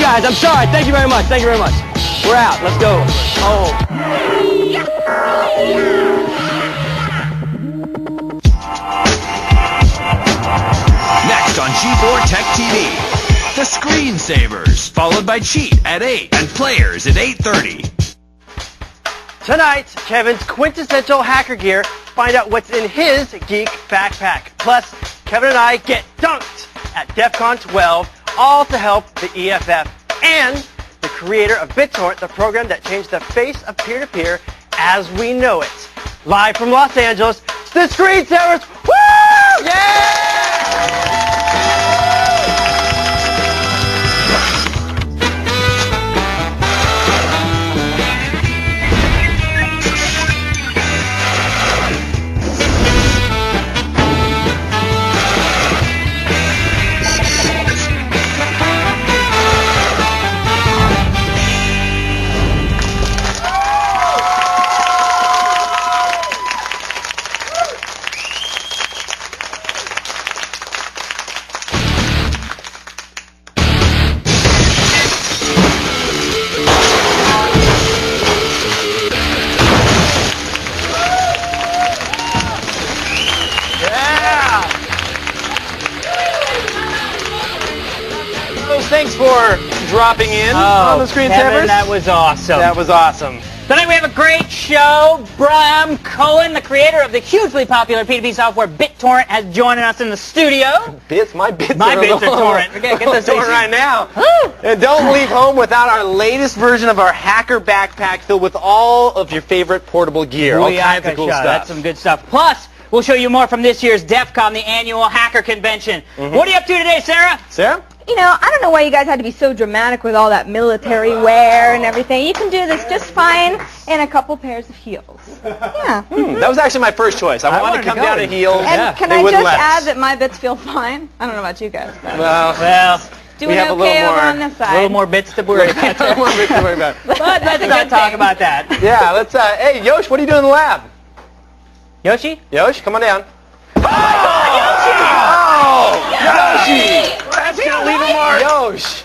guys. I'm sorry. Thank you very much. Thank you very much. We're out. Let's go. Oh. Next on G4 Tech TV, the Screensavers, followed by Cheat at 8 and Players at 8:30. Tonight, Kevin's quintessential hacker gear. Find out what's in his geek backpack. Plus, Kevin and I get dunked at Defcon 12, all to help the EFF. And the creator of BitTorrent, the program that changed the face of peer-to-peer as we know it. Live from Los Angeles, the Screensavers. Woo! Yeah! Thanks for dropping in on the Screensavers. Kevin, that was awesome. That was awesome. Tonight we have a great show. Bram, Cohen, the creator of the hugely popular P2P software BitTorrent, has joined us in the studio. My bits My are bits are torrent. We're going to get this torrent right now. And don't leave home without our latest version of our hacker backpack filled with all of your favorite portable gear. All kinds of cool stuff. That's some good stuff. Plus, we'll show you more from this year's Defcon, the annual hacker convention. What are you up to today, Sarah? Sarah? You know, I don't know why you guys had to be so dramatic with all that military wear and everything. You can do this just fine in a couple pairs of heels. Yeah. That was actually my first choice. I wanted to come down to heels. And can I just add that my bits feel fine? I don't know about you guys. But Well, doing okay over on this side. A little more bits to worry about. a little more bits to worry about. But let's not talk about that. Yeah, let's, hey, Yosh, what are you doing in the lab? Yoshi? Yosh, come on down. Oh, Yoshi! That's going to leave a mark. Yosh.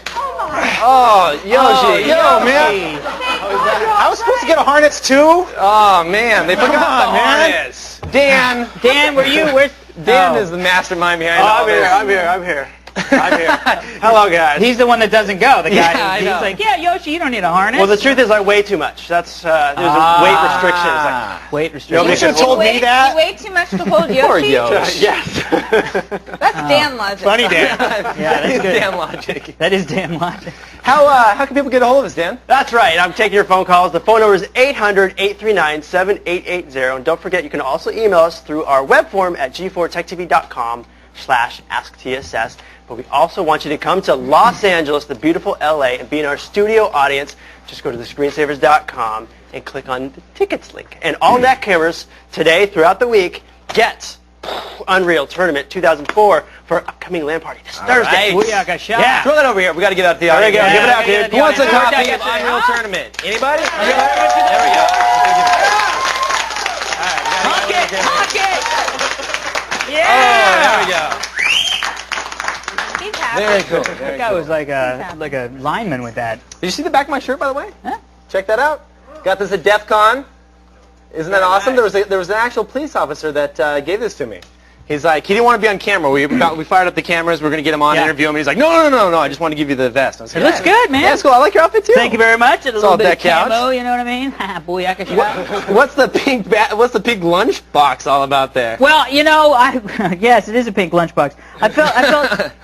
Oh, Yoshi. Yo, man. I was supposed to get a harness too? Oh, man. They forgot the harness. Dan. Dan, where's... Dan is the mastermind behind all this. I'm here. Hello, guys. He's the one that doesn't go. The guy Yeah, I he's know. like, yeah, Yoshi, you don't need a harness. Well, the truth is I weigh too much. That's there's a weight restrictions. weight Nobody restrictions. should have told me that. You weigh too much to hold Poor Yoshi? Yosh. Yes. That's Dan logic. Funny, Dan. Yeah, that's good. Dan logic. That is Dan logic. How can people get a hold of us, Dan? That's right. I'm taking your phone calls. The phone number is 800-839-7880. And don't forget, you can also email us through our web form at g4techtv.com/asktss. But we also want you to come to Los Angeles, the beautiful LA, and be in our studio audience. Just go to thescreensavers.com and click on the tickets link. And all net cameras today, throughout the week, get Unreal Tournament 2004 for our upcoming LAN party this Thursday. Booyaka shot. Yeah. Throw that over here. We got to get out the audience. There we go. Give it out, Yeah, dude. Who wants a Yeah. copy Yeah. of Unreal Tournament? Anybody? Yeah. There we go. Pocket! Pocket! Oh, Yeah! there we go. He's happy. Very cool. That guy was like a lineman with that. Did you see the back of my shirt, by the way? Huh? Check that out. Got this at Defcon. Isn't that awesome? There was an actual police officer that gave this to me. He's like, he didn't want to be on camera. We fired up the cameras. We're going to get him on, interview him. And he's like, no. I just want to give you the vest. I was like, It looks good, man. Yeah, it's cool. I like your outfit, too. Thank you very much. It's a little all bit of decked out. camo, you know what I mean? Booyaka shot. What's the pink lunch box all about there? Well, you know, yes, it is a pink lunchbox. I felt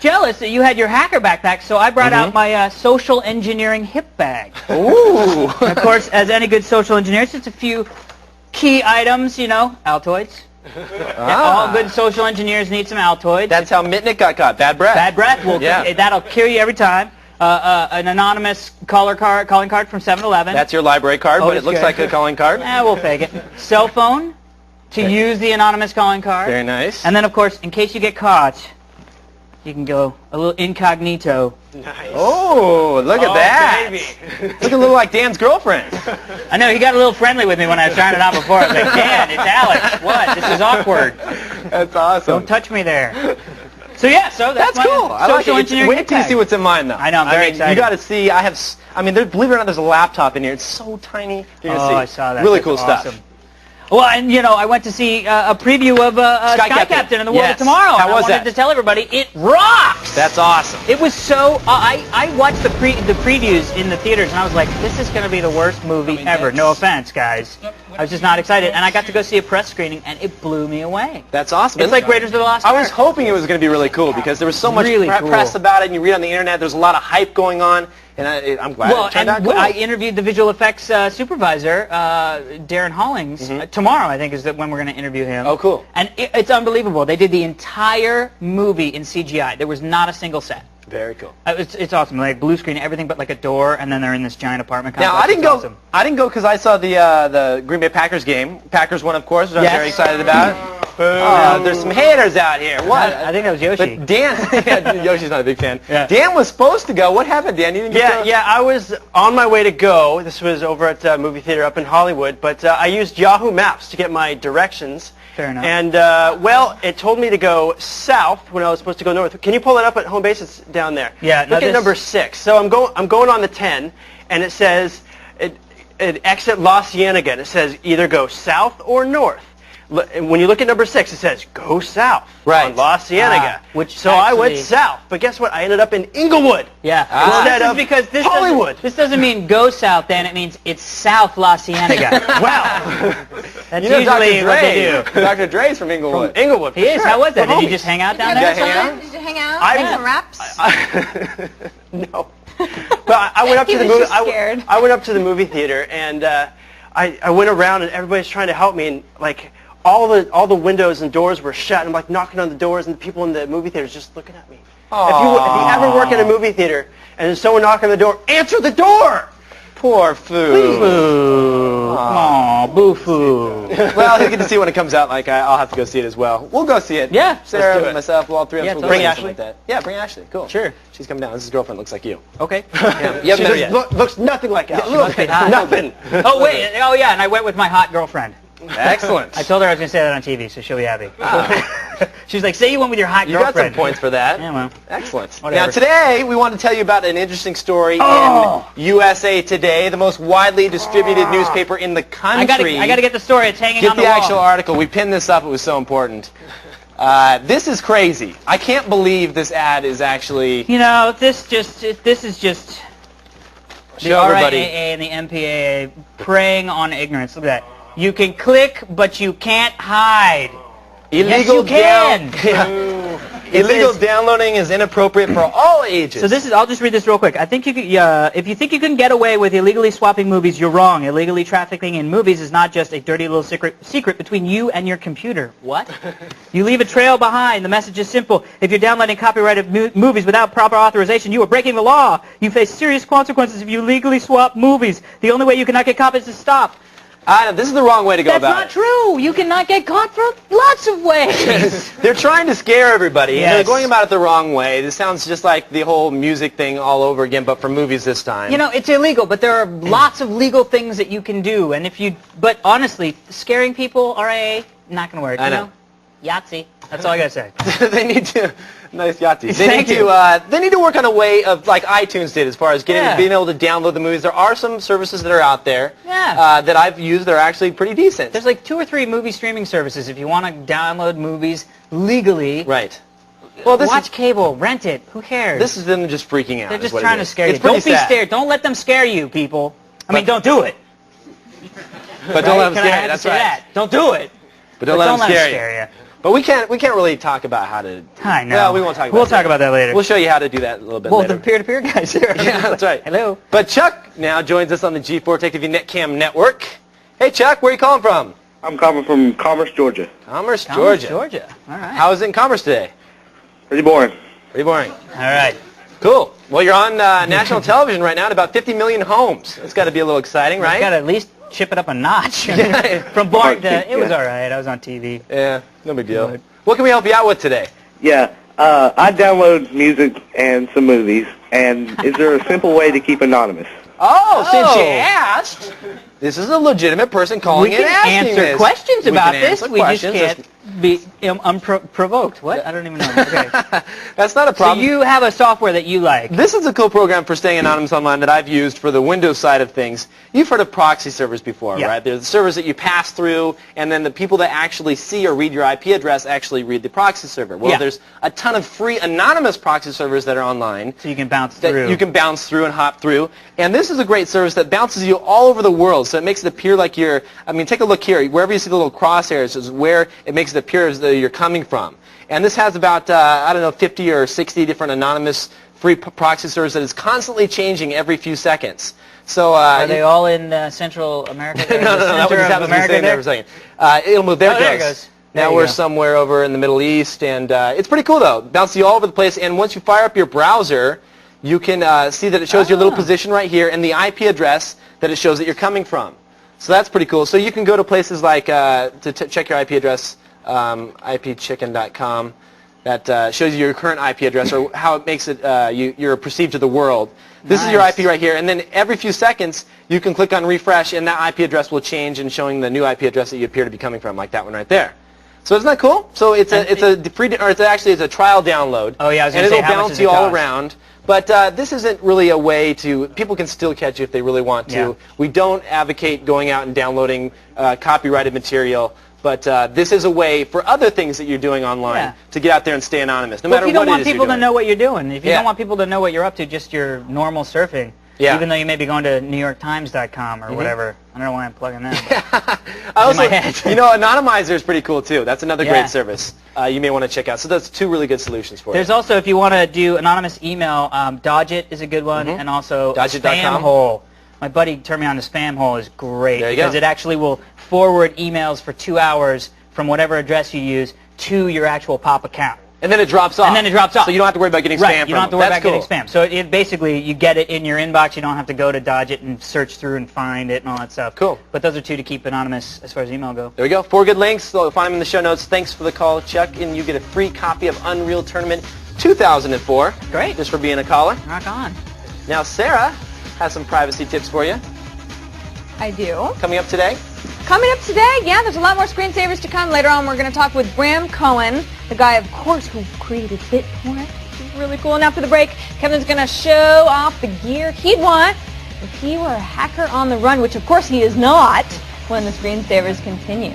jealous that you had your hacker backpack, so I brought out my social engineering hip bag. Ooh. And of course, as any good social engineer, it's just a few key items, you know, Altoids. All good social engineers need some Altoids. That's how Mitnick got caught. Bad breath. Bad breath. That'll kill you every time. An anonymous calling card from 7-Eleven. That's your library card, but it it's looks good. like a calling card. We'll fake it. Cell phone to use the anonymous calling card. Very nice. And then, of course, in case you get caught, you can go a little incognito. Nice. Oh, look at that. Baby. Looking a little like Dan's girlfriend. I know, he got a little friendly with me when I was trying it on before. I was like, Dan, it's Alex. What? This is awkward. That's awesome. Don't touch me there. So yeah, that's my cool. I like social it. engineering Wait hip till you bag. see what's in mine, though. I know, I'm very excited. You got to see. Believe it or not, there's a laptop in here. It's so tiny. You're gonna see. I saw that. Really That's cool awesome. stuff. Well, and I went to see a preview of Sky Captain and the World of Tomorrow. How was I wanted that? to tell everybody it rocks. That's awesome. It was so. I watched the previews in the theaters, and I was like, this is going to be the worst movie ever. No offense, guys. I was just not excited, and I got to go see a press screening, and it blew me away. That's awesome. It's like Raiders of the Lost Ark. I was hoping it was going to be really cool because there was so much Really cool. press about it, and you read on the internet. There's a lot of hype going on, and I'm glad it turned out cool. I interviewed the visual effects supervisor, Darren Hollings, tomorrow. I think is when we're going to interview him. Oh, cool. And it's unbelievable. They did the entire movie in CGI. There was not a single set. Very cool. It's awesome. Like blue screen, everything but like a door, and then they're in this giant apartment complex. Now I didn't It's go. awesome. I didn't go because I saw the Green Bay Packers game. Packers won, of course, which I'm very excited about. There's some haters out here. What? I think that was Yoshi. But Dan, Yoshi's not a big fan. Yeah. Dan was supposed to go. What happened, Dan? You didn't get to... Yeah, I was on my way to go. This was over at a movie theater up in Hollywood, but I used Yahoo Maps to get my directions. Fair enough. And, it told me to go south when I was supposed to go north. Can you pull it up at home base? It's down there. Yeah. Look at number 6. So I'm going on the 10, and it says, it exit La Cienega, and it says either go south or north. When you look at number 6, it says go south on La Cienega. So I went south, but guess what? I ended up in Inglewood. Yeah. Instead This is of because this Hollywood. This doesn't mean go south, Dan. It means it's South La Cienega. Wow. That's usually what they do. Dr. Dre's from Inglewood. Inglewood. He is. Sure. How was that? We're Did you homies. just hang out down Did there? you hang out? Did you hang out? I- Make some raps? No. But I went up to He the was movie. just scared. I went up to the movie theater, and I went around, and everybody's trying to help me, and like all the windows and doors were shut, and I'm like knocking on the doors, and the people in the movie theater just looking at me. If you ever work in a movie theater and there's someone knocking on the door, answer the door. Poor Foo. Boo. Aw, boo-foo. Well, he'll get to see it when it comes out. Like I'll have to go see it as well. We'll go see it. Yeah, Sarah, let's do it. myself, well, all three of us. Yeah, will totally. go Bring see something Ashley? like that. Yeah, bring Ashley. Cool. Sure. She's coming down. This is girlfriend. Looks like you. Okay. You haven't met her yet. Looks nothing like Al. must be hot. Nothing. Oh, wait. Oh, yeah, and I went with my hot girlfriend. Excellent. I told her I was going to say that on TV, so she'll be happy. She was like, say you went with your hot You got girlfriend. some points for that. Yeah, well. Excellent. Whatever. Now today we want to tell you about an interesting story in USA Today, the most widely distributed newspaper in the country. I got to get the story. It's hanging Get on the the wall. actual article. We pinned this up. It was so important. This is crazy. I can't believe this ad is actually... You know, this is just the Show everybody. RIAA and the MPAA preying on ignorance. Look at that. You can click, but you can't hide. Illegal Yes, you can. Illegal downloading is inappropriate for all ages. So this is, I'll just read this real quick. I think you could, if you think you can get away with illegally swapping movies, you're wrong. Illegally trafficking in movies is not just a dirty little secret between you and your computer. What? You leave a trail behind. The message is simple. If you're downloading copyrighted movies without proper authorization, you are breaking the law. You face serious consequences if you legally swap movies. The only way you cannot get caught is to stop. This is the wrong way to go That's about not true. You cannot get caught for lots of ways. They're trying to scare everybody. Yes. And they're going about it the wrong way. This sounds just like the whole music thing all over again, but for movies this time. You know, it's illegal, but there are lots of legal things that you can do. And but honestly, scaring people, RIA, not going to work. I know. You know? Yahtzee. That's all I got to say. They need to... Nice Yahtzee. Thank you. They need to work on a way of, like iTunes did, as far as being able to download the movies. There are some services that are out there that I've used that are actually pretty decent. There's like 2 or 3 movie streaming services if you want to download movies legally. Right. Well, Watch cable, rent it. Who cares? This is them just freaking out. They're is just what it trying to is. scare you. It's pretty Don't be sad. scared. Don't let them scare you, people. I mean, don't do it. But don't let them Can I scare have you. to That's say right. that? Don't do it. But don't let them scare you. scare you. But we can't really talk about how to... I know. Well, we won't talk about We'll talk about that later. We'll show you how to do that a little bit Well, later. the peer-to-peer guys here. Yeah, that's right. Hello. But Chuck now joins us on the G4 Tech TV Netcam Network. Hey, Chuck, where are you calling from? I'm calling from Commerce, Georgia. Commerce, Commerce, Georgia. Georgia. All right. How is it in Commerce today? Pretty boring. Pretty boring. All right. Cool. Well, you're on national television right now at about 50 million homes. That's got to be a little exciting, right? Got to at least chip it up a notch. From boring to, it was all right. I was on TV. Yeah, no big deal. What can we help you out with today? Yeah, I download music and some movies, and is there a simple way to keep anonymous? Oh, since you asked. This is a legitimate person calling We in can asking answer this. questions We about can this. answer We just questions. can't be unprovoked. What? I don't even know. Okay. That's not a So problem. you have a software that you like. This is a cool program for staying anonymous online that I've used for the Windows side of things. You've heard of proxy servers before, Yeah. right? They're the servers that you pass through, and then the people that actually see or read your IP address actually read the proxy server. Well, Yeah. there's a ton of free anonymous proxy servers that are online. So you can bounce That through. you can bounce through and hop through. And this is a great service that bounces you all over the world. So it makes it appear like you're, I mean, take a look here. Wherever you see the little crosshairs is where it makes it appear as though you're coming from. And this has about, I don't know, 50 or 60 different anonymous free proxy servers that is constantly changing every few seconds. So Are they all in Central America? no, that one just happens to be staying there for a second. It'll move. There, Oh, there it goes. There Now you we're go. somewhere over in the Middle East, and it's pretty cool though. Bounces you all over the place, and once you fire up your browser, you can see that it shows your little position right here and the IP address that it shows that you're coming from. So that's pretty cool. So you can go to places like to check your IP address, ipchicken.com. That shows you your current IP address or how it makes it you're perceived to the world. This is your Nice. IP right here, and then every few seconds you can click on refresh, and that IP address will change and showing the new IP address that you appear to be coming from, like that one right there. So isn't that cool? So it's a free, or it's a trial download. Oh, yeah, I was and gonna say, it'll how much bounce does it you all cost? around. But this isn't really a way to. People can still catch you if they really want to. Yeah. We don't advocate going out and downloading copyrighted material. But this is a way for other things that you're doing online Yeah. to get out there and stay anonymous, no Well, matter if you what don't want it is people you're to doing. know what you're doing, if you Yeah. don't want people to know what you're up to, just your normal surfing, Yeah. even though you may be going to NewYorkTimes.com or whatever. I don't know why I'm plugging that. I also, my head. you know, Anonymizer is pretty cool too. That's another Yeah. great service you may want to check out. So that's two really good solutions for There's you. also, if you want to do anonymous email, Dodge.it is a good one, and also Dodge.it.com. Spam Hole. My buddy turned me on to Spam Hole is great There you because go. it actually will forward emails for 2 hours from whatever address you use to your actual POP account. And then it drops off. And then it drops off. So you don't have to worry about getting spam Right, from you don't have to them. worry That's about cool. getting spam. So it basically, you get it in your inbox. You don't have to go to Dodge it and search through and find it and all that stuff. Cool. But those are two to keep anonymous as far as email go. There we go. 4 good links. So find them in the show notes. Thanks for the call, Chuck. And you get a free copy of Unreal Tournament 2004. Great. Just for being a caller. Rock on. Now, Sarah has some privacy tips for you. I do. Coming up today. Coming up today, yeah, there's a lot more screensavers to come. Later on, we're going to talk with Bram Cohen, the guy, of course, who created BitTorrent. Which is really cool. And after the break, Kevin's going to show off the gear he'd want if he were a hacker on the run, which, of course, he is not when the screensavers continue.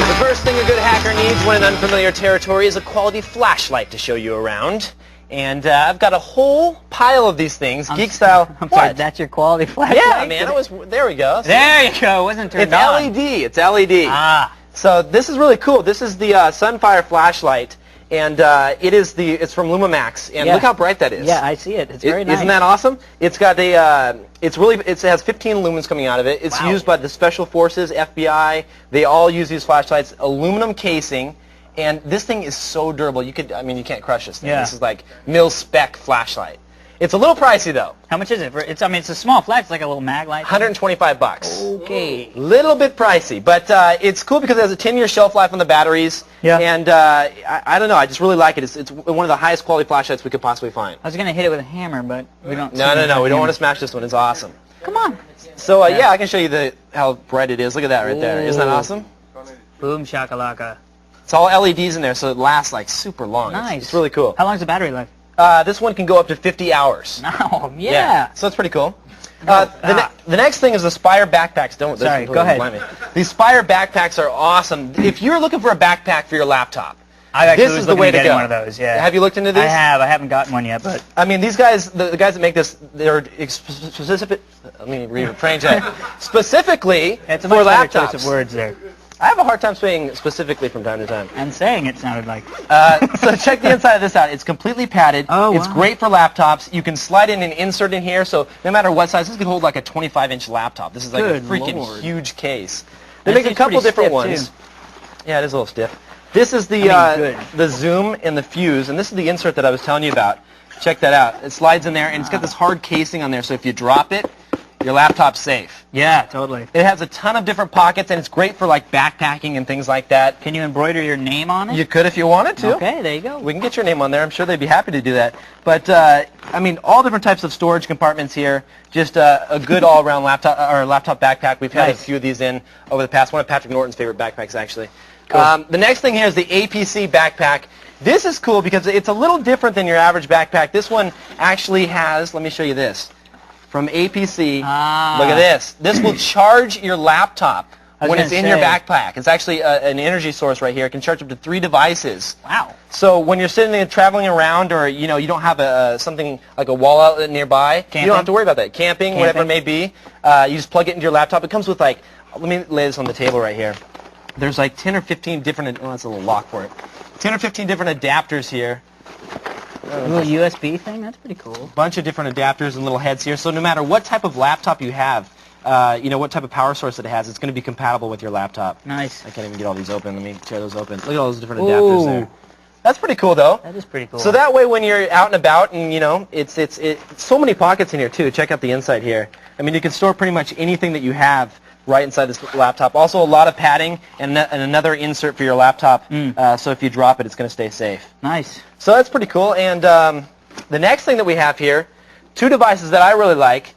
The first thing a good hacker needs when in unfamiliar territory is a quality flashlight to show you around. And I've got a whole pile of these things, geek style. I'm sorry, What? that's your quality flashlight? Yeah, man. There we go. There you go. It wasn't turned It's on. LED. It's LED. Ah. So this is really cool. This is the SunFire flashlight, and it's from Luma Max. And Yeah. look how bright that is. Yeah, I see it. It's very nice. Isn't that awesome? It's got it has 15 lumens coming out of it. It's Wow. used by the Special Forces, FBI. They all use these flashlights. Aluminum casing, and this thing is so durable. You can't crush this thing. Yeah. This is like mil-spec flashlight. It's a little pricey though. How much is it? It's a small flash. It's like a little mag light. $125. Okay. Little bit pricey, but it's cool because it has a 10-year shelf life on the batteries. Yeah. And I don't know, I just really like it. It's one of the highest quality flashlights we could possibly find. I was going to hit it with a hammer, but we don't. No, we don't want to smash this one. It's awesome. Come on. So yeah, I can show you how bright it is. Look at that right there. Isn't that awesome? Boom shakalaka. It's all LEDs in there, so it lasts like super long. Nice. It's really cool. How long's the battery life? This one can go up to 50 hours. Oh, yeah. So it's pretty cool. The next thing is the Spire backpacks. Sorry, go ahead. Blame me. These Spire backpacks are awesome. If you're looking for a backpack for your laptop, This is the way to go. One of those, yeah. Have you looked into these? I have. I haven't gotten one yet, but I mean, these guys, the guys that make this, they're specific. Let me rephrase that. Specifically it's a for much better laptops. choice of words there. I have a hard time saying specifically from time to time. And saying it sounded like. So check the inside of this out. It's completely padded. Oh, It's wow. great for laptops. You can slide in and insert in here, so no matter what size, this can hold like a 25-inch laptop. This is like Good a freaking Lord. huge case. They This make a is couple pretty different stiff, ones. too. Yeah, it is a little stiff. This is the good. the zoom and the fuse, and this is the insert that I was telling you about. Check that out. It slides in there, and it's got this hard casing on there, so if you drop it, your laptop's safe. Yeah, totally. It has a ton of different pockets, and it's great for like backpacking and things like that. Can you embroider your name on it? You could if you wanted to. Okay, there you go. We can get your name on there. I'm sure they'd be happy to do that. But I mean, all different types of storage compartments here. Just a good all-around laptop backpack. We've had a few of these in over the past. One of Patrick Norton's favorite backpacks, actually. Cool. The next thing here is the APC backpack. This is cool because it's a little different than your average backpack. This one actually has. Let me show you this. From APC, look at this. This will charge your laptop when it's in your backpack. It's actually an energy source right here. It can charge up to 3 devices. Wow. So when you're sitting there traveling around, or you don't have something like a wall outlet nearby, you don't have to worry about that. Camping, whatever it may be, you just plug it into your laptop. It comes with like, let me lay this on the table right here. There's like 10 or 15 different, oh, that's a little lock for it. 10 or 15 different adapters here. A little USB thing? That's pretty cool. Bunch of different adapters and little heads here. So no matter what type of laptop you have, what type of power source it has, it's going to be compatible with your laptop. Nice. I can't even get all these open. Let me tear those open. Look at all those different adapters there. That's pretty cool, though. That is pretty cool. So that way, when you're out and about, and it's so many pockets in here too. Check out the inside here. I mean, you can store pretty much anything that you have right inside this laptop. Also, a lot of padding and another insert for your laptop. So if you drop it, it's going to stay safe. Nice. So that's pretty cool. And the next thing that we have here, 2 devices that I really like.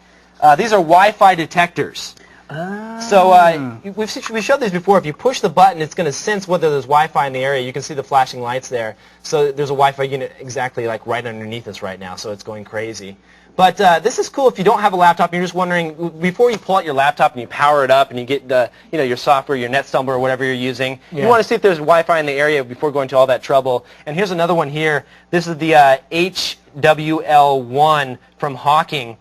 These are Wi-Fi detectors. So we showed these before. If you push the button, it's going to sense whether there's Wi-Fi in the area. You can see the flashing lights there. So there's a Wi-Fi unit exactly like right underneath us right now. So it's going crazy. But this is cool if you don't have a laptop and you're just wondering, before you pull out your laptop and you power it up and you get your software, your NetStumble or whatever you're using, you want to see if there's Wi-Fi in the area before going to all that trouble. And here's another one here. This is the HWL1 from Hawking.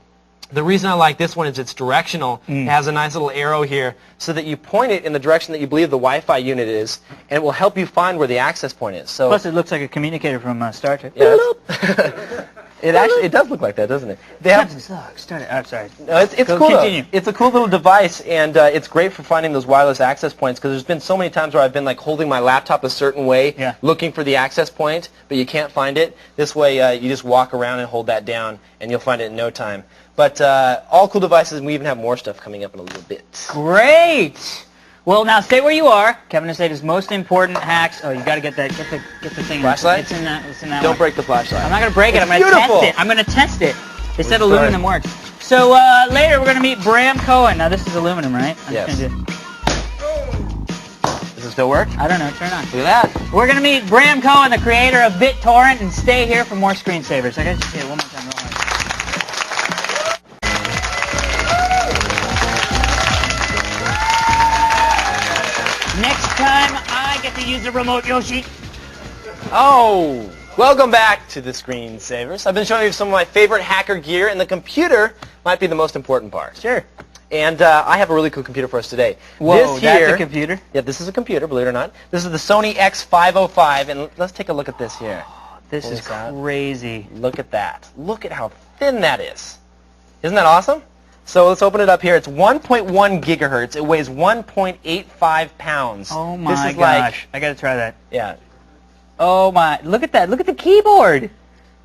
The reason I like this one is it's directional. It has a nice little arrow here so that you point it in the direction that you believe the Wi-Fi unit is, and it will help you find where the access point is. So plus, it looks like a communicator from Star Trek. Yeah, it does look like that, doesn't it? They have. Start it. I'm sorry. No, it's cool. Continue. It's a cool little device, and it's great for finding those wireless access points because there's been so many times where I've been like holding my laptop a certain way, looking for the access point, but you can't find it. This way, you just walk around and hold that down, and you'll find it in no time. But all cool devices, and we even have more stuff coming up in a little bit. Great. Well, now stay where you are. Kevin has said his most important hacks. Oh, you got to get the thing. Flashlight? It's in that. Don't break the flashlight. I'm not going to break it. I'm going to test it. I'm going to test it. They said aluminum works. So later we're going to meet Bram Cohen. Now this is aluminum, right? Yes. Does it still work? I don't know. Turn on. Look at that. We're going to meet Bram Cohen, the creator of BitTorrent, and stay here for more screensavers. I got to say it one more time. Real hard. Next time I get to use the remote, Yoshi. Oh, welcome back to the Screensavers. I've been showing you some of my favorite hacker gear, and the computer might be the most important part. Sure. And I have a really cool computer for us today. Whoa, that's a computer? Yeah, this is a computer, believe it or not. This is the Sony X505, and let's take a look at this here. This is crazy. Look at that. Look at how thin that is. Isn't that awesome? So let's open it up here. It's 1.1 gigahertz. It weighs 1.85 pounds. Oh my gosh. I got to try that. Yeah. Oh my. Look at that. Look at the keyboard.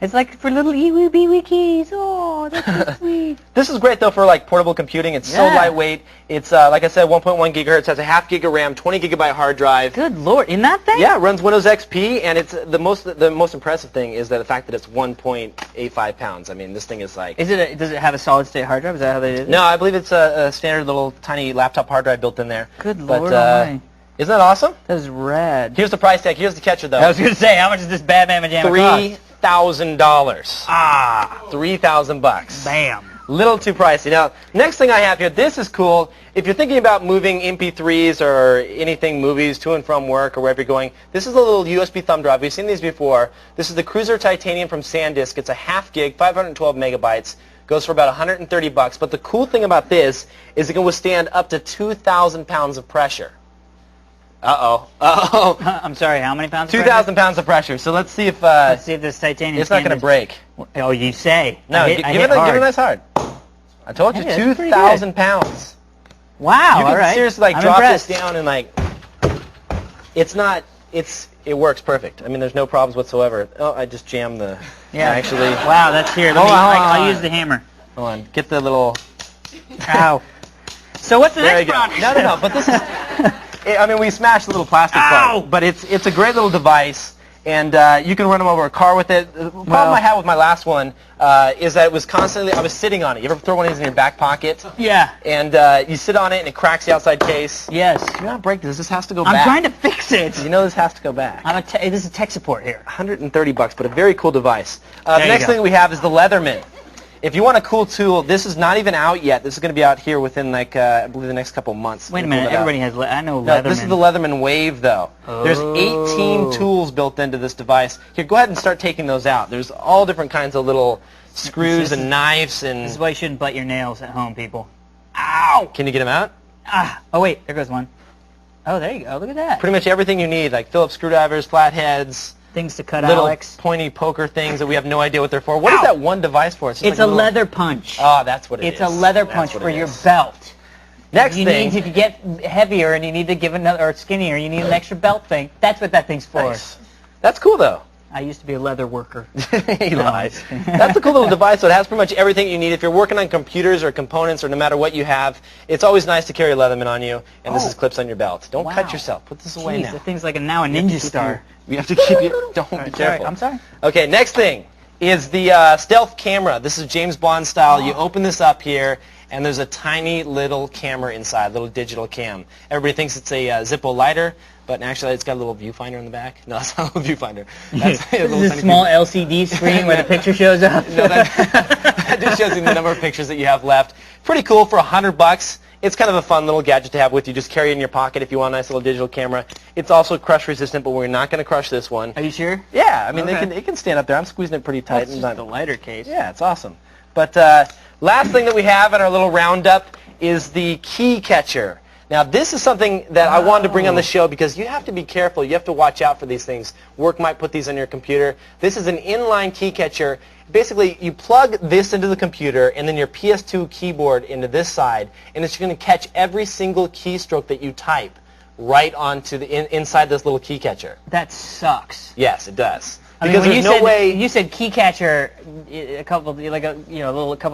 It's like for little eewee beewee keys. Oh, that's so sweet. This is great though for like portable computing. It's so lightweight. It's like I said, 1.1 gigahertz. Has a half gig of RAM, 20 gigabyte hard drive. Good lord, in that thing? Yeah, it runs Windows XP, and it's the most impressive thing is that the fact that it's 1.85 pounds. I mean, this thing is like. Does it have a solid state hard drive? Is that how they did it? No, I believe it's a standard little tiny laptop hard drive built in there. Good lord, almighty. Isn't that awesome? That is rad. Here's the price tag. Here's the catcher though. I was going to say, how much is this bad mamma jamma cost? $3,000. Ah. $3,000. Bam. Little too pricey. Now, next thing I have here, this is cool. If you're thinking about moving MP3s or anything, movies, to and from work or wherever you're going, this is a little USB thumb drive. We've seen these before. This is the Cruzer Titanium from SanDisk. It's a half gig, 512 megabytes. Goes for about $130. But the cool thing about this is it can withstand up to 2,000 pounds of pressure. I'm sorry, how many pounds? 2,000 pounds of pressure. So let's see if this titanium. It's not going to break. Oh, you say? No, give it a nice hard. I told you, 2,000 pounds. Wow, you all can right. seriously like I'm drop impressed. this down and like. It works perfect. I mean, there's no problems whatsoever. Oh, I just jammed the. Yeah. Actually. Wow, that's here. Hold on. I'll use the hammer. Hold on. Get the little. Ow. So what's the There next you go. product? No. But this is. I mean, we smashed the little plastic Ow! part, but it's a great little device, and you can run them over a car with it. The problem I had with my last one is that it was constantly. I was sitting on it. You ever throw one of these in your back pocket? Yeah. And you sit on it, and it cracks the outside case. Yes. You not break this. This has to go I'm back. trying to fix it. You know this has to go back. This is tech support here. $130, but a very cool device. The There you next go. thing we have is the Leatherman. If you want a cool tool, this is not even out yet. This is going to be out here within, like, I believe the next couple months. Wait a minute. Everybody has. I know No, Leatherman. this is the Leatherman Wave, though. There's 18 tools built into this device. Here, go ahead and start taking those out. There's all different kinds of little screws and knives and... This is why you shouldn't bite your nails at home, people. Ow! Can you get them out? Ah. Oh wait, there goes one. Oh, there you go. Look at that. Pretty much everything you need, like Phillips screwdrivers, flatheads, Things to cut little Alex. pointy poker things that we have no idea what they're for. What is that one device for? Just It's like a little- leather punch. Oh, that's what it is. It's a leather That's punch what for it your is. belt. Next you thing. need, if you get heavier and you need to give another, or skinnier, you need an extra belt thing. That's what that thing's for. Nice. That's cool, though. I used to be a leather worker. He No, lies. I'm just kidding. That's a cool little device. So it has pretty much everything you need. If you're working on computers or components or no matter what you have, it's always nice to carry a Leatherman on you. And this is clips on your belt. Don't cut Wow. yourself. Put this away Jeez, now. the thing's like now a ninja star. We have to keep you. Don't be Sorry, careful. I'm sorry. Okay, next thing is the stealth camera. This is James Bond style. You open this up here, and there's a tiny little camera inside, little digital cam. Everybody thinks it's a Zippo lighter, but actually it's got a little viewfinder in the back. No, it's not a little viewfinder. That's a little This is a tiny small LCD screen where the picture shows up. No, that just shows you the number of pictures that you have left. Pretty cool for $100. It's kind of a fun little gadget to have with you. Just carry it in your pocket if you want a nice little digital camera. It's also crush resistant, but we're not going to crush this one. Are you sure? Yeah, I mean Okay. it can stand up there. I'm squeezing it pretty tight. That's just the lighter case. Yeah, it's awesome. But last thing that we have in our little roundup is the key catcher. Now, this is something that I wanted to bring on the show because you have to be careful. You have to watch out for these things. Work might put these on your computer. This is an inline key catcher. Basically, you plug this into the computer and then your PS2 keyboard into this side, and it's going to catch every single keystroke that you type right onto the inside this little key catcher. That sucks. Yes, it does. I mean, Because when there's you no said, way. you said key catcher a couple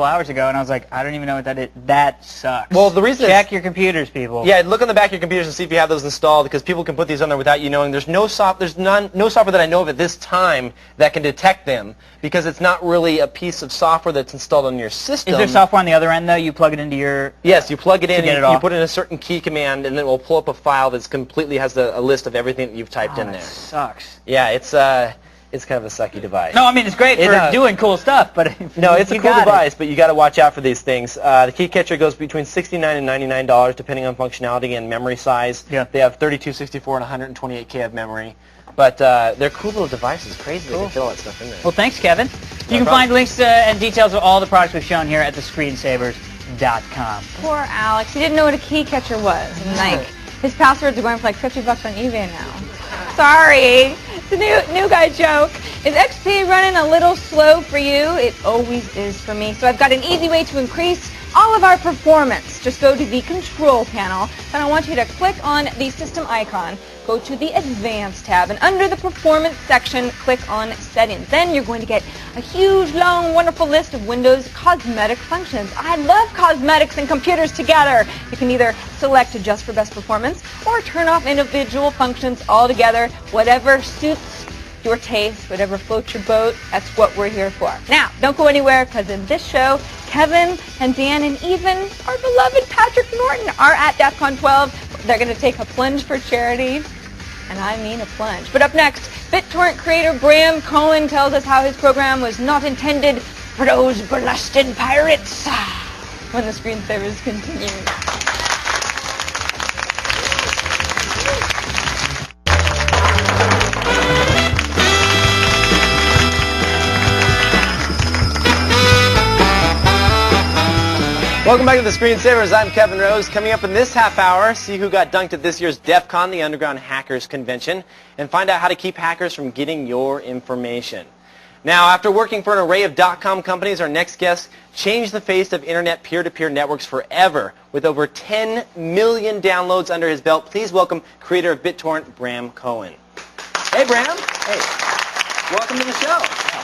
hours ago, and I was like, I don't even know what that is. That sucks. Well, the reason check your computers, people. Yeah, look on the back of your computers and see if you have those installed, because people can put these on there without you knowing. There's no software that I know of at this time that can detect them, because it's not really a piece of software that's installed on your system. Is there software on the other end though? You plug it into your. Yes, you plug it in, get it you off. put in a certain key command, and then it will pull up a file that's completely has a list of everything that you've typed in That there. sucks. Yeah, it's kind of a sucky device. No, I mean it's great It for does. doing cool stuff, but No, it's a you cool got it. device, but you got to watch out for these things. The key catcher goes between $69 and $99, depending on functionality and memory size. Yeah. They have 32, 64, and 128K of memory. But they're cool little devices. Crazy they can fit all that stuff in there. Well, thanks, Kevin. You can problem. find links and details of all the products we've shown here at thescreensavers.com. Poor Alex. He didn't know what a key catcher was. And like, his passwords are going for like $50 on eBay now. Sorry. It's a new guy joke. Is XP running a little slow for you? It always is for me. So I've got an easy way to increase all of our performance. Just go to the control panel, and I want you to click on the system icon. Go to the Advanced tab, and under the Performance section, click on Settings. Then you're going to get a huge, long, wonderful list of Windows cosmetic functions. I love cosmetics and computers together. You can either select Adjust for Best Performance or turn off individual functions altogether, whatever suits your taste, whatever floats your boat. That's what we're here for. Now, don't go anywhere, because in this show, Kevin and Dan and even our beloved Patrick Norton are at Defcon 12. They're going to take a plunge for charity. And I mean a plunge. But up next, BitTorrent creator Bram Cohen tells us how his program was not intended for those blasted pirates. When the screensavers continue. Welcome back to the Screensavers. I'm Kevin Rose. Coming up in this half hour, see who got dunked at this year's Defcon, the Underground Hackers Convention, and find out how to keep hackers from getting your information. Now, after working for an array of .com companies, our next guest changed the face of Internet peer-to-peer networks forever with over 10 million downloads under his belt. Please welcome creator of BitTorrent, Bram Cohen. Hey, Bram. Hey. Welcome to the show.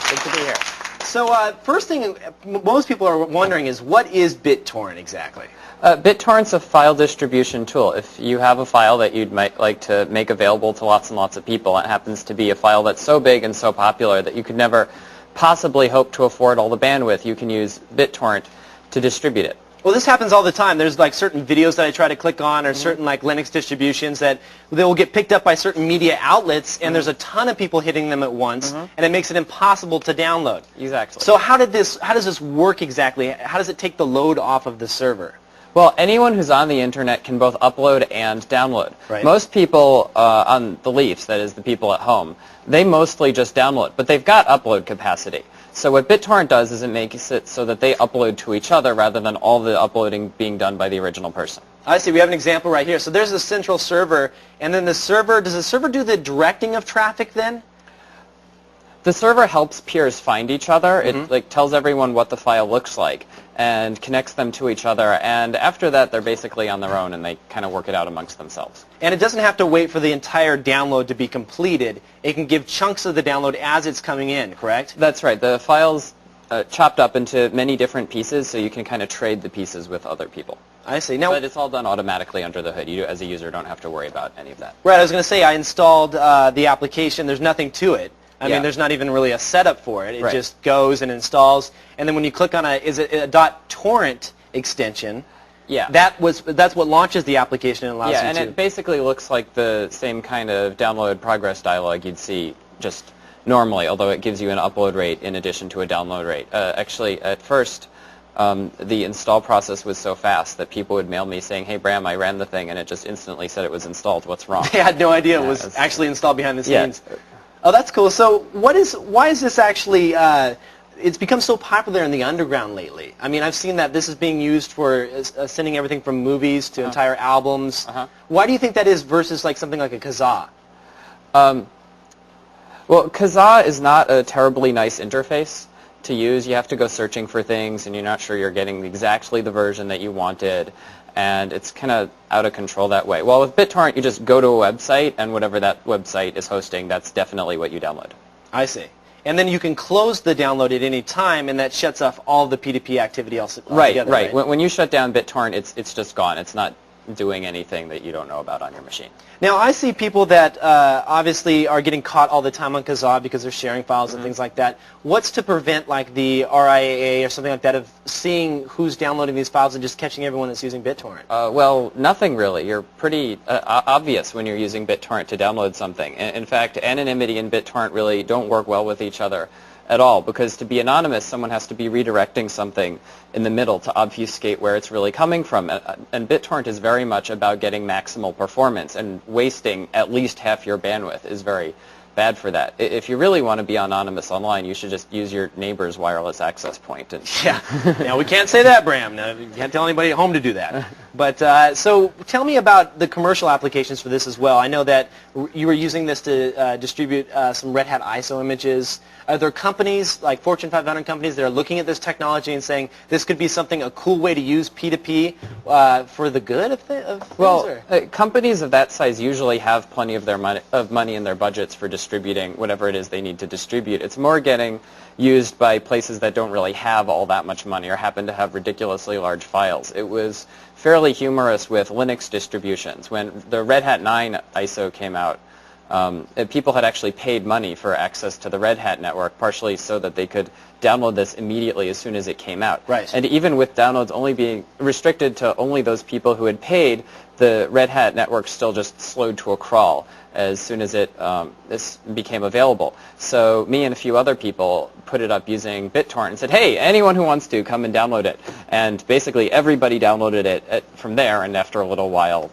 Good to be here. So first thing most people are wondering is, what is BitTorrent exactly? BitTorrent's a file distribution tool. If you have a file that you'd might like to make available to lots and lots of people, it happens to be a file that's so big and so popular that you could never possibly hope to afford all the bandwidth, you can use BitTorrent to distribute it. Well, this happens all the time. There's like certain videos that I try to click on, or certain like Linux distributions that they will get picked up by certain media outlets, and there's a ton of people hitting them at once, and it makes it impossible to download. Exactly. So how does this work exactly? How does it take the load off of the server? Well, anyone who's on the internet can both upload and download. Right. Most people on the Leafs, that is the people at home, they mostly just download, but they've got upload capacity. So what BitTorrent does is it makes it so that they upload to each other rather than all the uploading being done by the original person. I see. We have an example right here. So there's the central server, and then the server, does the server do the directing of traffic then? The server helps peers find each other. It tells everyone what the file looks like and connects them to each other. And after that, they're basically on their own, and they kind of work it out amongst themselves. And it doesn't have to wait for the entire download to be completed. It can give chunks of the download as it's coming in, correct? That's right. The file's chopped up into many different pieces, so you can kind of trade the pieces with other people. I see. Now, but it's all done automatically under the hood. You, as a user, don't have to worry about any of that. Right. I was going to say, I installed the application. There's nothing to it. I mean, there's not even really a setup for it. It just goes and installs. And then when you click on a .torrent extension, that's what launches the application and allows you to. Yeah, and it basically looks like the same kind of download progress dialog you'd see just normally, although it gives you an upload rate in addition to a download rate. Actually, at first, the install process was so fast that people would mail me saying, "Hey, Bram, I ran the thing, and it just instantly said it was installed. What's wrong?" They had no idea it was actually installed behind the scenes. Oh, that's cool. So why is this actually, it's become so popular in the underground lately? I mean, I've seen that this is being used for sending everything from movies to entire albums. Why do you think that is versus like something like a Kazaa? Well, Kazaa is not a terribly nice interface to use. You have to go searching for things, and you're not sure you're getting exactly the version that you wanted. And it's kind of out of control that way. Well, with BitTorrent, you just go to a website, and whatever that website is hosting, that's definitely what you download. I see. And then you can close the download at any time, and that shuts off all the P2P activity altogether. Right. When you shut down BitTorrent, it's just gone. It's not doing anything that you don't know about on your machine. Now, I see people that obviously are getting caught all the time on Kazaa because they're sharing files and things like that. What's to prevent like the RIAA or something like that of seeing who's downloading these files and just catching everyone that's using BitTorrent? Well, nothing really. You're pretty obvious when you're using BitTorrent to download something. In fact, anonymity and BitTorrent really don't work well with each other at all, because to be anonymous, someone has to be redirecting something in the middle to obfuscate where it's really coming from. And BitTorrent is very much about getting maximal performance, and wasting at least half your bandwidth is very bad for that. If you really want to be anonymous online, you should just use your neighbor's wireless access point. Now, we can't say that, Bram. No, you can't tell anybody at home to do that. But so tell me about the commercial applications for this as well. I know that you were using this to distribute some Red Hat ISO images. Are there companies, like Fortune 500 companies, that are looking at this technology and saying this could be something, a cool way to use P2P for the good of things? Well, companies of that size usually have plenty of their money in their budgets for distributing whatever it is they need to distribute. It's more getting used by places that don't really have all that much money or happen to have ridiculously large files. It was fairly humorous with Linux distributions. When the Red Hat 9 ISO came out, people had actually paid money for access to the Red Hat network, partially so that they could download this immediately as soon as it came out. Right. And even with downloads only being restricted to only those people who had paid, the Red Hat network still just slowed to a crawl as soon as this became available. So me and a few other people put it up using BitTorrent and said, hey, anyone who wants to, come and download it. And basically everybody downloaded it from there, and after a little while,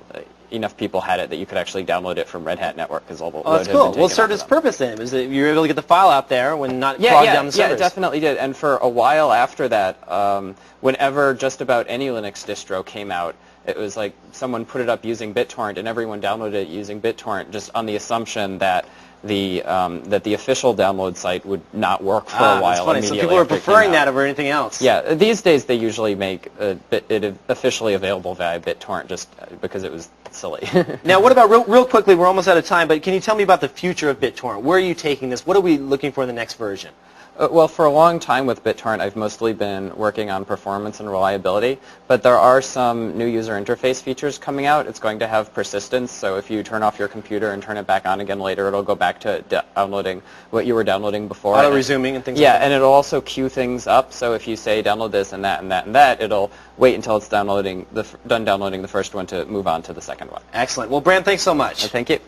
enough people had it that you could actually download it from Red Hat Network, because all the load that's cool. Well, it served its purpose then. Is that you were able to get the file out there when not clogged down the servers? Yeah, it definitely did. And for a while after that, whenever just about any Linux distro came out, it was like someone put it up using BitTorrent, and everyone downloaded it using BitTorrent, just on the assumption that the official download site would not work for a while. That's funny. So people were preferring that over anything else. Yeah, these days they usually make it officially available via BitTorrent, just because it was silly. Now, what about, real quickly, we're almost out of time, but can you tell me about the future of BitTorrent? Where are you taking this? What are we looking for in the next version? Well, for a long time with BitTorrent, I've mostly been working on performance and reliability, but there are some new user interface features coming out. It's going to have persistence, so if you turn off your computer and turn it back on again later, it'll go back to downloading what you were downloading before. Auto-resuming and things yeah, like that. and it'll also queue things up, so if you say download this and that and that and that, it'll wait until it's done downloading the first one to move on to the second one. Excellent. Well, Bram, thanks so much. Thank you.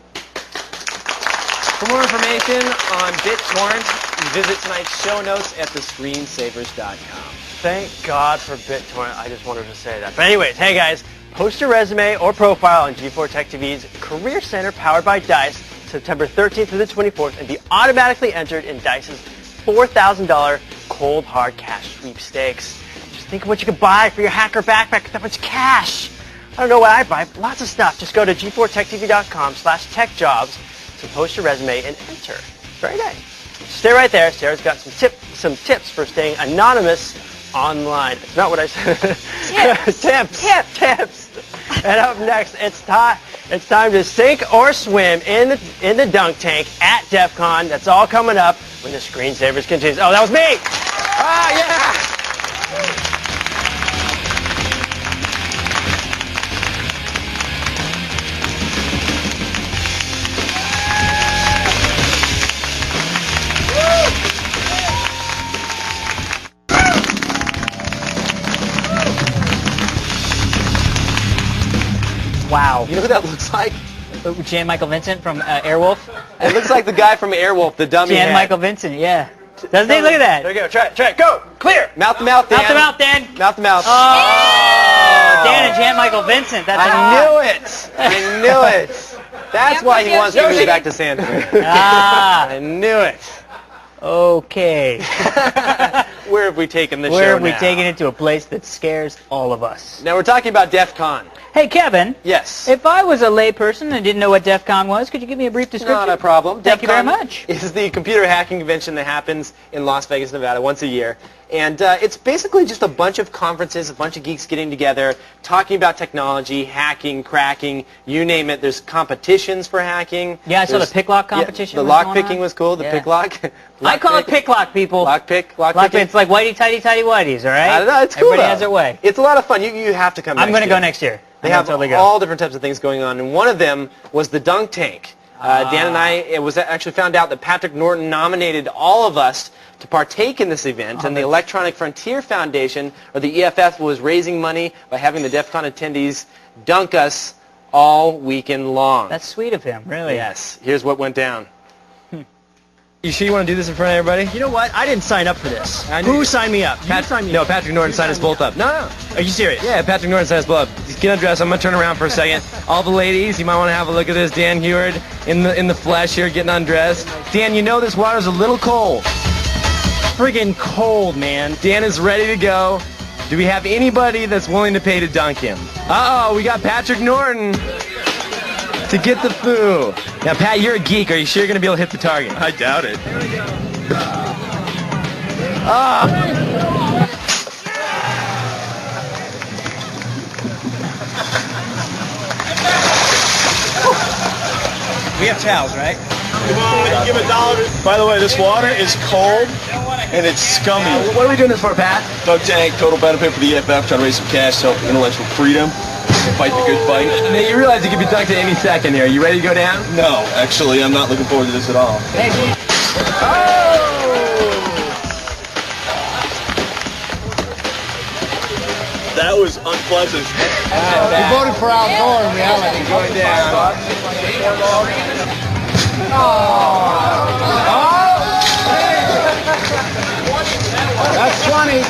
For more information on BitTorrent, visit tonight's show notes at thescreensavers.com. Thank God for BitTorrent. I just wanted to say that. But anyways, hey guys, post your resume or profile on G4 Tech TV's Career Center powered by DICE September 13th through the 24th and be automatically entered in DICE's $4,000 cold hard cash sweepstakes. Just think of what you could buy for your hacker backpack with that much cash. I don't know what I buy. Lots of stuff. Just go to g4techtv.com/techjobs to post your resume and enter. Very nice. Stay right there. Sarah's got some tips for staying anonymous online. It's not what I said. Tips. And up next, it's time to sink or swim in the dunk tank at Defcon. That's all coming up when the Screensavers continues. Oh, that was me. Yeah. Wow. You know who that looks like? Jan Michael Vincent from Airwolf. It looks like the guy from Airwolf, the dummy Jan head. Michael Vincent, yeah. Doesn't he? Look at that. There you go. Try it. Go. Clear. Mouth to mouth, Dan. Mouth to mouth, Dan. Mouth to mouth. Oh, Dan and Jan Michael Vincent. That's I knew it. That's why he wants to move back to SanDisk. Ah, I knew it. okay. Where have we taken this show Where have we now? taken it to a place that scares all of us? Now we're talking about Defcon. Hey, Kevin. Yes. If I was a layperson and didn't know what Defcon was, could you give me a brief description? Not a problem. Thank you very Defcon much. is the computer hacking convention that happens in Las Vegas, Nevada once a year. And it's basically just a bunch of conferences, a bunch of geeks getting together, talking about technology, hacking, cracking, you name it. There's competitions for hacking. Yeah, I saw the pick lock competition. Yeah, the was lock going picking on. was cool, the Yeah. pick lock. I call it pick lock, people. Lock picking. It's like whitey tighty tighty whities, all right? I don't know, it's cool Everybody though. has their way. It's a lot of fun. You have to come I'm going to year. go next year. They I'm have gonna totally go. all different types of things going on, and one of them was the dunk tank. Dan and I actually found out that Patrick Norton nominated all of us to partake in this event, and the Electronic Frontier Foundation, or the EFF, was raising money by having the DEF CON attendees dunk us all weekend long. That's sweet of him, really. Yes. Here's what went down. You sure you want to do this in front of everybody? You know what? I didn't sign up for this. Who signed me up? You signed me up. No, Patrick Norton signed us both up. No. Are you serious? Yeah, Patrick Norton signed us both up. Just get undressed. I'm going to turn around for a second. All the ladies, you might want to have a look at this. Dan Heward in the flesh here getting undressed. Dan, you know this water's a little cold. Friggin' cold, man. Dan is ready to go. Do we have anybody that's willing to pay to dunk him? Uh-oh, we got Patrick Norton to get the foo. Now, Pat, you're a geek. Are you sure you're going to be able to hit the target? I doubt it. We have towels, right? Come on, give $1. By the way, this water is cold and it's scummy. What are we doing this for, Pat? Dunk tank, total benefit for the EFF, trying to raise some cash, help intellectual freedom, fight the good fight. Now, you realize you could be dunked at any second here. You ready to go down? No, actually, I'm not looking forward to this at all. That was unpleasant. We voted for outdoor in reality. Going down. That's funny.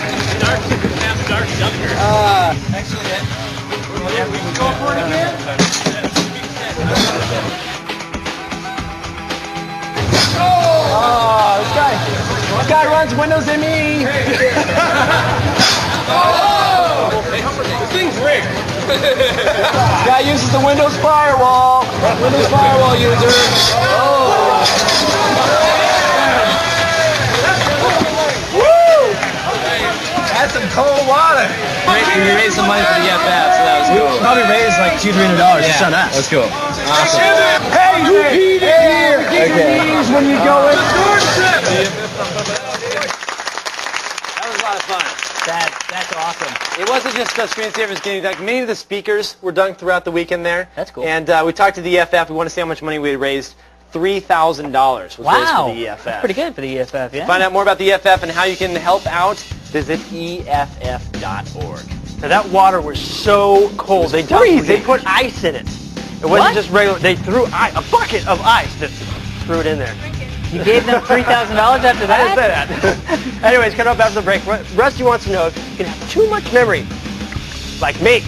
This guy runs Windows ME. This thing's rigged. This guy uses the Windows firewall. Windows firewall user. That's some cold water. We raised some money for the EFF, so that was cool. Probably raised like $200-300 just on us. That's cool. Hey, you peed in here. Get your knees when you go in. That's awesome. It wasn't just screensavers getting dunked. Many of the speakers were dunked throughout the weekend there. That's cool. And we talked to the EFF. We want to see how much money we had raised. $3,000 was raised for the EFF. That's pretty good for the EFF, yeah. To find out more about the EFF and how you can help out, visit EFF.org. Now that water was so cold. They put ice in it. It wasn't just regular. They threw a bucket of ice. Just threw it in there. You gave them $3,000 after that? I didn't say that. Anyways, coming up after the break, Rusty wants to know if you can have too much memory, like me,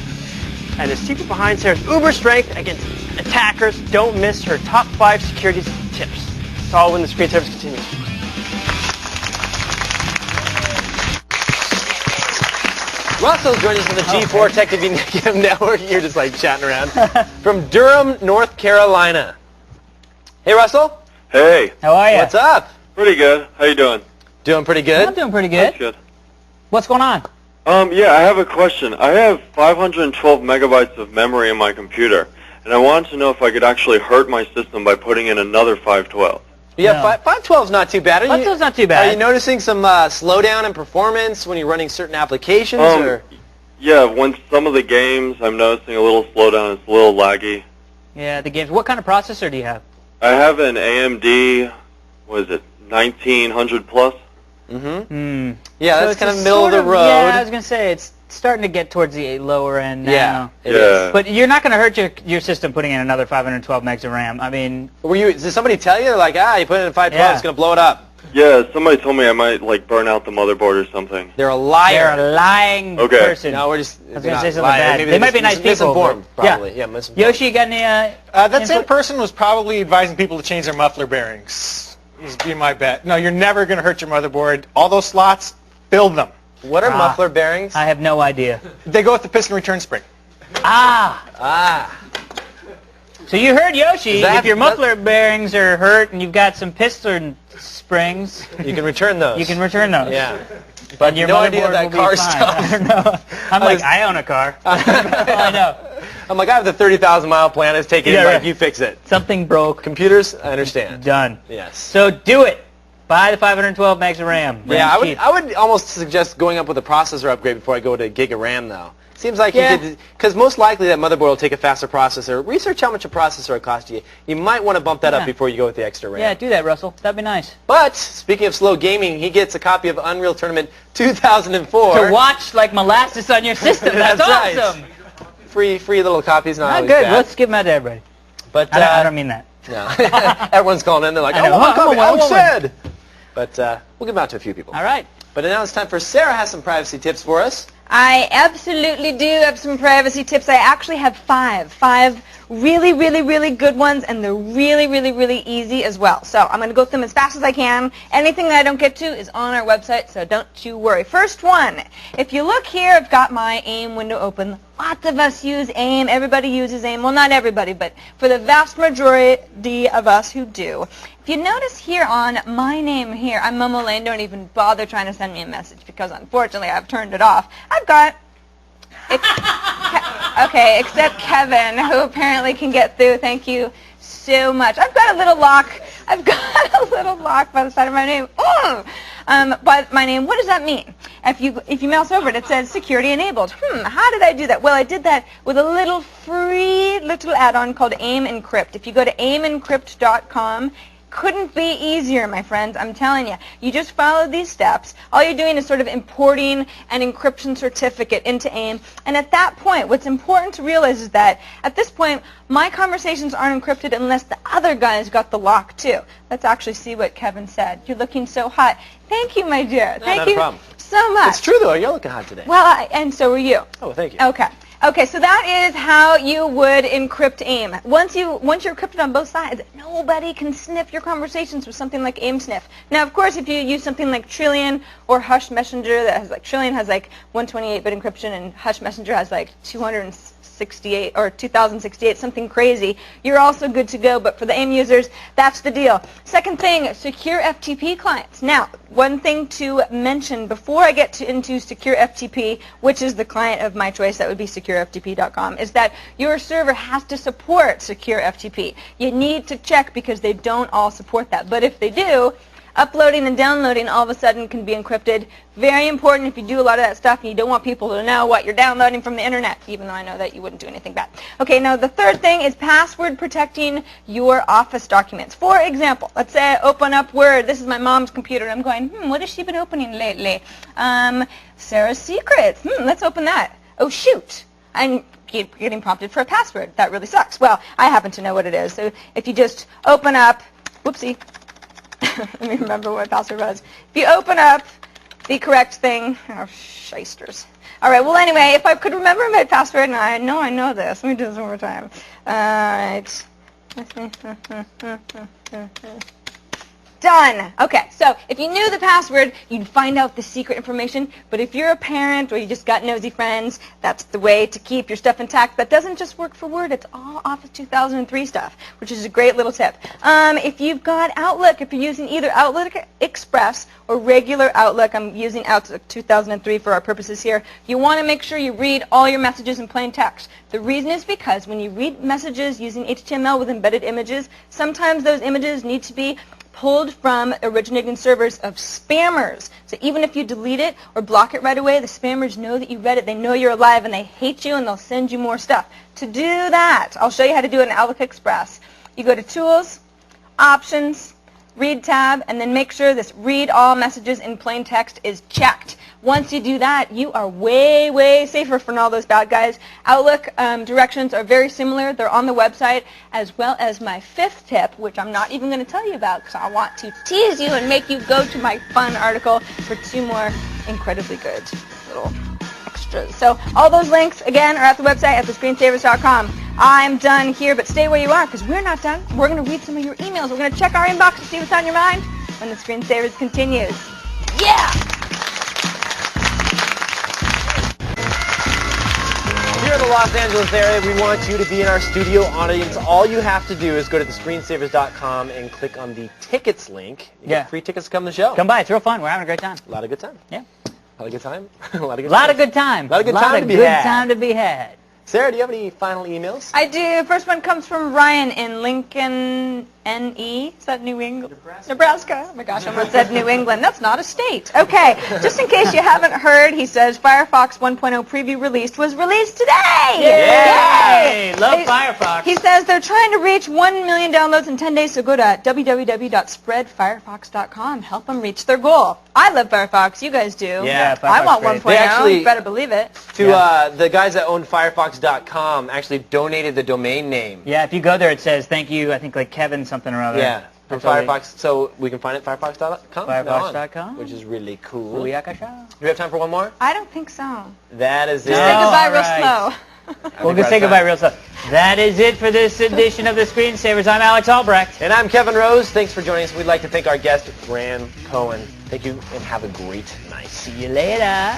and the secret behind Sarah's uber strength against attackers. Don't miss her top 5 security tips. It's all when the screensavers continue. Russell's joining us from the G4 Tech TV Network. You're just like chatting around. From Durham, North Carolina. Hey, Russell. Hey. How are you? What's up? Pretty good. How you doing? Doing pretty good? I'm doing pretty good. That's good. What's going on? Yeah, I have a question. I have 512 megabytes of memory in my computer, and I wanted to know if I could actually hurt my system by putting in another 512. Yeah, 512 is not too bad. 512 is not too bad. Are you noticing some slowdown in performance when you're running certain applications? Yeah, when some of the games, I'm noticing a little slowdown. It's a little laggy. Yeah, the games. What kind of processor do you have? I have an AMD, what is it, 1900 plus? Yeah, So that's it's kind of a middle of sort the road. Yeah, I was going to say, it's starting to get towards the lower end now. Yeah, it is. But you're not going to hurt your system putting in another 512 megs of RAM. I mean... Did somebody tell you, like, you put it in 512, Yeah. it's going to blow it up? Yeah, somebody told me I might, like, burn out the motherboard or something. They're a liar. They're a lying Okay. person. No, we're just... I was going to say something bad. They might be nice people. Misinformed, but- probably. Yeah, misinformed. Yoshi, you got any... That same input? person was probably advising people to change their muffler bearings. Is be my bet. No, you're never going to hurt your motherboard. All those slots, build them. What are muffler bearings? I have no idea. They go with the piston return spring. So you heard Yoshi. That- If your muffler bearings are hurt and you've got some piston springs, You can return those. you can return those. Yeah. But your no motherboard idea that will car be fine. stuff. I don't know. I own a car. I know. I'm like, I have the 30,000-mile plan. It's taking Yeah, it. right. You fix it. Something broke. Computers, I understand. Done. Yes. So do it. Buy the 512 megs of RAM. Yeah, Ram's cheap. I would almost suggest going up with a processor upgrade before I go to a gig of RAM, though. Seems like you could, because most likely that motherboard will take a faster processor. Research how much a processor will cost you. You might want to bump that up before you go with the extra RAM. Yeah, do that, Russell. That'd be nice. But, speaking of slow gaming, he gets a copy of Unreal Tournament 2004. To watch like molasses on your system. That's right. awesome. Free little copies, not always Good. bad. Let's give them out to everybody. But I don't mean that. No. Everyone's calling in. They're like, I know. I want a copy. I I want one. said. But we'll give them out to a few people. All right. But now it's time for Sarah has some privacy tips for us. I absolutely do have some privacy tips. I actually have 5 really, really, really good ones, and they're really, really, really easy as well. So I'm going to go through them as fast as I can. Anything that I don't get to is on our website, so don't you worry. First one, if you look here, I've got my AIM window open. Lots of us use AIM. Everybody uses AIM. Well, not everybody, but for the vast majority of us who do. If you notice here on my name here, I'm Momo Lane. Don't even bother trying to send me a message because, unfortunately, I've turned it off. I've got... Okay, except Kevin, who apparently can get through. Thank you so much. I've got a little lock. I've got a little lock by the side of my name. By my name, what does that mean? If you mouse over it, it says security enabled. How did I do that? Well, I did that with a little free little add-on called AIM Encrypt. If you go to aimencrypt.com, couldn't be easier, my friends. I'm telling you. You just follow these steps. All you're doing is sort of importing an encryption certificate into AIM. And at that point, what's important to realize is that at this point, my conversations aren't encrypted unless the other guy's got the lock too. Let's actually see what Kevin said. You're looking so hot. Thank you, my dear. Thank you so much. It's true, though. You're looking hot today. Well, and so are you. Oh, thank you. Okay, so that is how you would encrypt AIM. Once you're encrypted on both sides, nobody can sniff your conversations with something like AIM Sniff. Now, of course, if you use something like Trillion or Hush Messenger, that has like Trillion has like 128-bit encryption and Hush Messenger has like 268 or 2068, something crazy, you're also good to go. But for the AIM users, that's the deal. Second thing, secure FTP clients. Now, one thing to mention before I get into secure FTP, which is the client of my choice, that would be secureftp.com, is that your server has to support secure FTP. You need to check because they don't all support that. But if they do, uploading and downloading all of a sudden can be encrypted. Very important if you do a lot of that stuff and you don't want people to know what you're downloading from the internet, even though I know that you wouldn't do anything bad. Okay, now the third thing is password protecting your Office documents. For example, let's say I open up Word. This is my mom's computer, and I'm going, what has she been opening lately? Sarah's Secrets. Let's open that. Oh, shoot. I'm getting prompted for a password. That really sucks. Well, I happen to know what it is. So if you just open up, whoopsie, let me remember what my password was. If you open up the correct thing, oh, shysters. All right, well, anyway, if I could remember my password, and I know this. Let me do this one more time. All right. Done. Okay, so if you knew the password, you'd find out the secret information. But if you're a parent or you just got nosy friends, that's the way to keep your stuff intact. That doesn't just work for Word. It's all Office 2003 stuff, which is a great little tip. If you've got Outlook, if you're using either Outlook Express or regular Outlook, I'm using Outlook 2003 for our purposes here, you want to make sure you read all your messages in plain text. The reason is because when you read messages using HTML with embedded images, sometimes those images need to be pulled from originating servers of spammers. So even if you delete it or block it right away, the spammers know that you read it, they know you're alive, and they hate you, and they'll send you more stuff. To do that, I'll show you how to do it in Outlook Express. You go to Tools, Options, Read tab, and then make sure this Read All Messages in Plain Text is checked. Once you do that, you are way, way safer from all those bad guys. Outlook directions are very similar. They're on the website, as well as my fifth tip, which I'm not even going to tell you about because I want to tease you and make you go to my fun article for 2 more incredibly good little extras. So all those links, again, are at the website at thescreensavers.com. I'm done here, but stay where you are because we're not done. We're going to read some of your emails. We're going to check our inbox to see what's on your mind when the Screensavers continues. Yeah! Here in the Los Angeles area, we want you to be in our studio audience. All you have to do is go to thescreensavers.com and click on the tickets link. You get free tickets to come to the show. Come by. It's real fun. We're having a great time. A lot of good time. Yeah. A lot of good time. A lot of good time. A lot of good time to be had. time to be had. Sarah, do you have any final emails? I do. First one comes from Ryan in Lincoln, NE. Is that New England? Nebraska. Oh my gosh, I almost said New England. That's not a state. Okay, just in case you haven't heard, he says Firefox 1.0 preview was released today. Yay! Love Firefox. He says they're trying to reach 1 million downloads in 10 days, so go to www.spreadfirefox.com. Help them reach their goal. I love Firefox. You guys do. Yeah, Firefox I want 1.0. They actually, you better believe it. To the guys that own Firefox.com actually donated the domain name. Yeah, if you go there, it says thank you. I think like Kevin something or other. Yeah, from Firefox. So we can find it at Firefox.com. Firefox.com, which is really cool. Do we have time for one more? I don't think so. That is it. Just say goodbye real slow. We'll just say goodbye real slow. That is it for this edition of the Screensavers. I'm Alex Albrecht. And I'm Kevin Rose. Thanks for joining us. We'd like to thank our guest, Bram Cohen. Thank you, and have a great night. See you later.